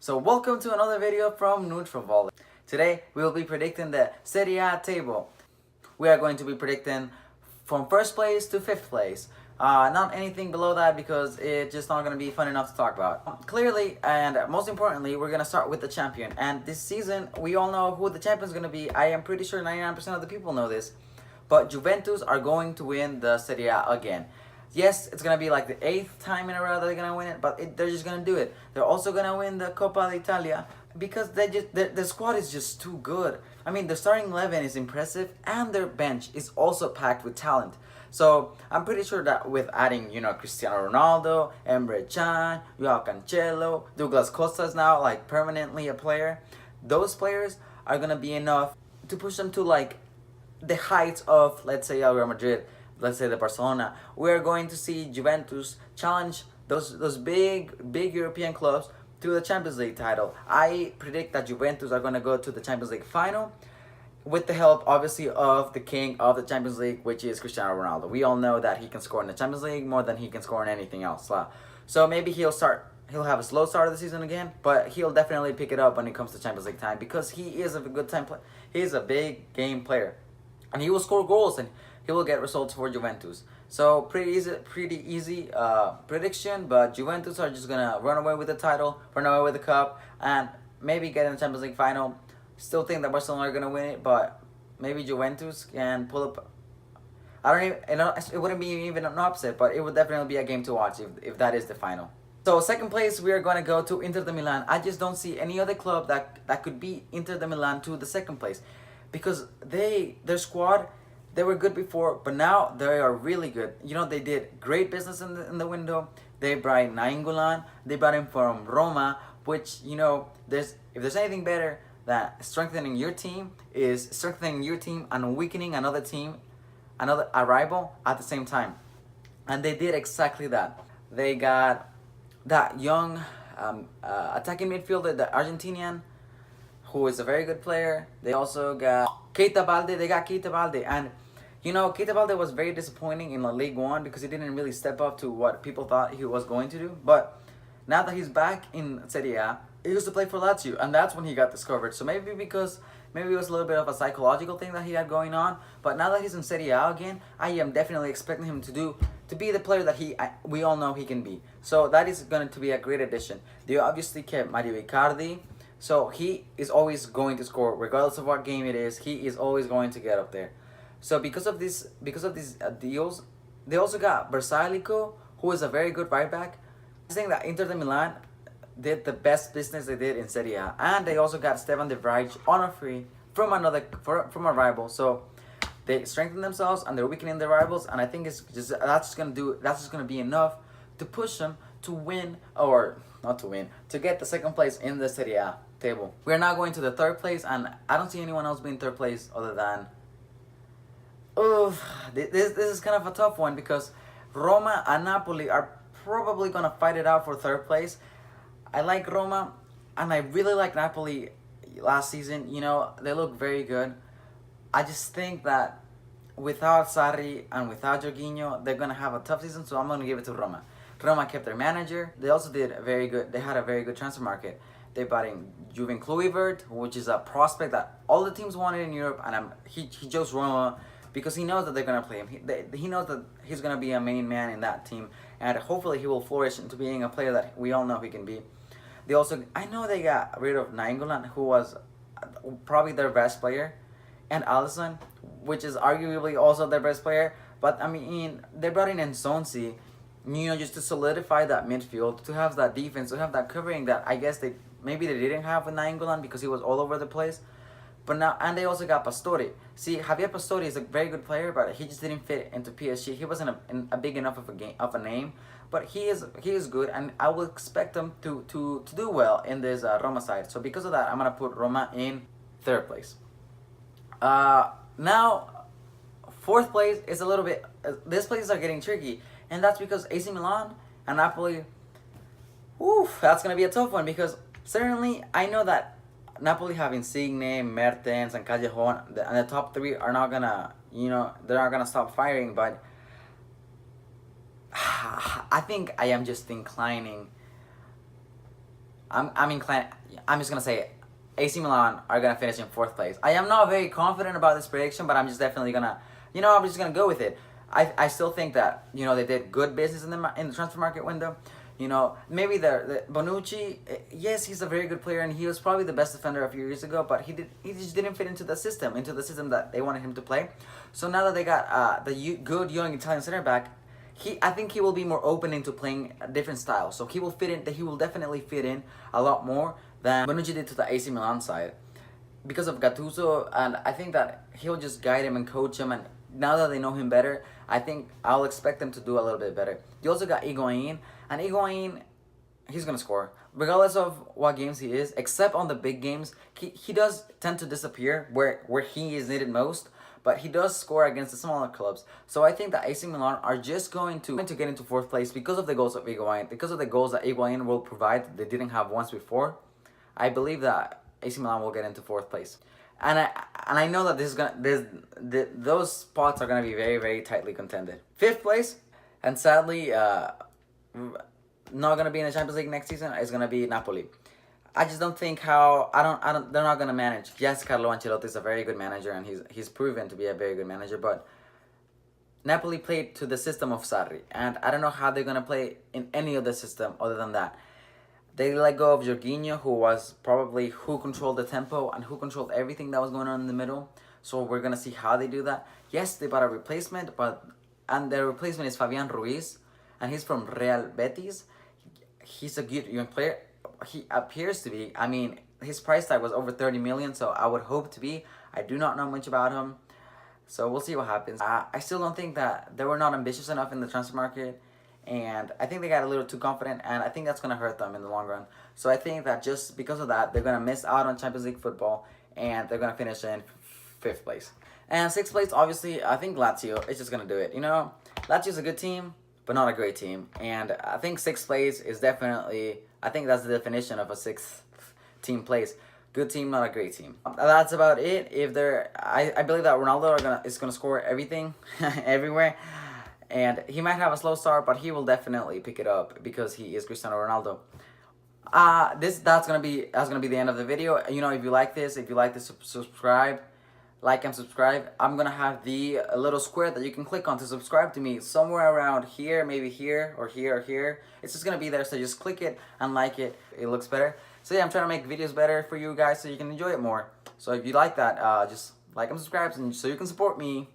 So welcome to another video from Neutral Volley. Today we will be predicting the Serie A table. We are going to be predicting from first place to fifth place. Not anything below that because it's just not going to be fun enough to talk about. Clearly, and most importantly, we're going to start with the champion. And this season, we all know who the champion is going to be. I am pretty sure 99% of the people know this. But Juventus are going to win the Serie A again. Yes, it's going to be like the 8th time in a row that they're going to win it, but they're just going to do it. They're also going to win the Coppa d'Italia because the squad is just too good. I mean, the starting 11 is impressive and their bench is also packed with talent. So I'm pretty sure that with adding, Cristiano Ronaldo, Emre Can, Joao Cancelo, Douglas Costa is now like permanently a player. Those players are going to be enough to push them to like the heights of, let's say, Real Madrid, let's say the Barcelona. We are going to see Juventus challenge those big European clubs to the Champions League title. I predict that Juventus are going to go to the Champions League final with the help, obviously, of the king of the Champions League, which is Cristiano Ronaldo. We all know that he can score in the Champions League more than he can score in anything else. So maybe he'll have a slow start of the season again, but he'll definitely pick it up when it comes to Champions League time because he is a good time player. He is a big game player. And he will score goals and he will get results for Juventus. So pretty easy prediction. But Juventus are just gonna run away with the title, run away with the cup, and maybe get in the Champions League final. Still think that Barcelona are gonna win it, but maybe Juventus can pull up. I don't even. It wouldn't be even an upset, but it would definitely be a game to watch if that is the final. So second place, we are gonna go to Inter de Milan. I just don't see any other club that could beat Inter de Milan to the second place. Because their squad, they were good before, but now they are really good. They did great business in the window. They brought in Nainggolan. They brought him from Roma, which, if there's anything better than strengthening your team is strengthening your team and weakening another team, a rival at the same time. And they did exactly that. They got that young attacking midfielder, the Argentinian, who is a very good player. They also got Keita Balde. And Keita Balde was very disappointing in La Ligue 1 because he didn't really step up to what people thought he was going to do. But now that he's back in Serie A, he used to play for Lazio, and that's when he got discovered. So maybe it was a little bit of a psychological thing that he had going on. But now that he's in Serie A again, I am definitely expecting him to be the player that we all know he can be. So that is going to be a great addition. They obviously kept Mario Icardi. So he is always going to score, regardless of what game it is. He is always going to get up there. So because of these deals, they also got Bersalico, who is a very good right back. I think that Inter de Milan did the best business they did in Serie A, and they also got Stevan de Vrij on a free from a rival. So they strengthen themselves and they're weakening their rivals, and I think that's just gonna be enough to push them to win, or not to win, to get the second place in the Serie A table. We're now going to the third place, and I don't see anyone else being third place other than... This is kind of a tough one because Roma and Napoli are probably going to fight it out for third place. I like Roma, and I really like Napoli last season. They look very good. I just think that without Sarri and without Jorginho, they're going to have a tough season, so I'm going to give it to Roma. Roma kept their manager. They also did very good. They had a very good transfer market. They brought in Juventus, which is a prospect that all the teams wanted in Europe, and he chose Roma because he knows that they're gonna play him. He knows that he's gonna be a main man in that team, and hopefully he will flourish into being a player that we all know he can be. I know they got rid of Nainggolan, who was probably their best player, and Alisson, which is arguably also their best player. But I mean, they brought in Ensonsi, just to solidify that midfield, to have that defense, to have that covering that I guess they didn't have with Nainggolan because he was all over the place. But now, and they also got Pastore. See, Javier Pastore is a very good player, but he just didn't fit into PSG. He wasn't a big enough of a name, but he is good, and I will expect him to do well in this Roma side. So because of that, I'm gonna put Roma in third place. Now, fourth place is a little bit. These places are getting tricky, and that's because AC Milan and Napoli. That's gonna be a tough one because certainly I know that Napoli have Insigne, Mertens, and Callejon, and the top three are not gonna, they're not gonna stop firing. But I think I am just inclining I'm inclined. I'm just gonna say AC Milan are gonna finish in 4th place. I am not very confident about this prediction, but I'm just definitely gonna, I'm just gonna go with it. I still think that they did good business in the transfer market window. Maybe the Bonucci, yes, he's a very good player, and he was probably the best defender a few years ago, but he just didn't fit into the system that they wanted him to play. So now that they got the good young Italian center back, I think he will be more open into playing a different style. So he will fit in. He will definitely fit in a lot more than Bonucci did to the AC Milan side because of Gattuso, and I think that he'll just guide him and coach him. And now that they know him better, I think I'll expect them to do a little bit better. You also got Higuain, and Higuain, he's gonna score regardless of what games he is, except on the big games. He does tend to disappear where he is needed most, but he does score against the smaller clubs. So I think that AC Milan are just going to get into 4th place because of the goals of Higuain, because of the goals that Higuain will provide that they didn't have once before. I believe that AC Milan will get into 4th place, and I know that those spots are gonna be very, very tightly contended. 5th place, and sadly, not gonna be in the Champions League next season is gonna be Napoli. I just don't think they're not gonna manage. Yes, Carlo Ancelotti is a very good manager, and he's proven to be a very good manager, but Napoli played to the system of Sarri, and I don't know how they're gonna play in any other system other than that. They let go of Jorginho, who controlled the tempo and who controlled everything that was going on in the middle. So we're gonna see how they do that. Yes, they bought a replacement, and their replacement is Fabian Ruiz, and he's from Real Betis. He's a good young player. He appears to be. I mean, his price tag was over 30 million, so I would hope to be. I do not know much about him, so we'll see what happens. I still don't think that they were not ambitious enough in the transfer market. And I think they got a little too confident, and I think that's going to hurt them in the long run. So I think that just because of that, they're going to miss out on Champions League football, and they're going to finish in 5th place. And 6th place, obviously, I think Lazio is just going to do it. Lazio's a good team, but not a great team. And I think 6th place is definitely, I think that's the definition of a 6th team place. Good team, not a great team. That's about it. I believe that Ronaldo is gonna score everything, everywhere. And he might have a slow start, but he will definitely pick it up because he is Cristiano Ronaldo. That's gonna be the end of the video. If you like this, subscribe, like and subscribe. I'm gonna have the little square that you can click on to subscribe to me somewhere around here, maybe here or here or here. It's just gonna be there, so just click it and like it. It looks better. So yeah, I'm trying to make videos better for you guys so you can enjoy it more. So if you like that, just like and subscribe so you can support me.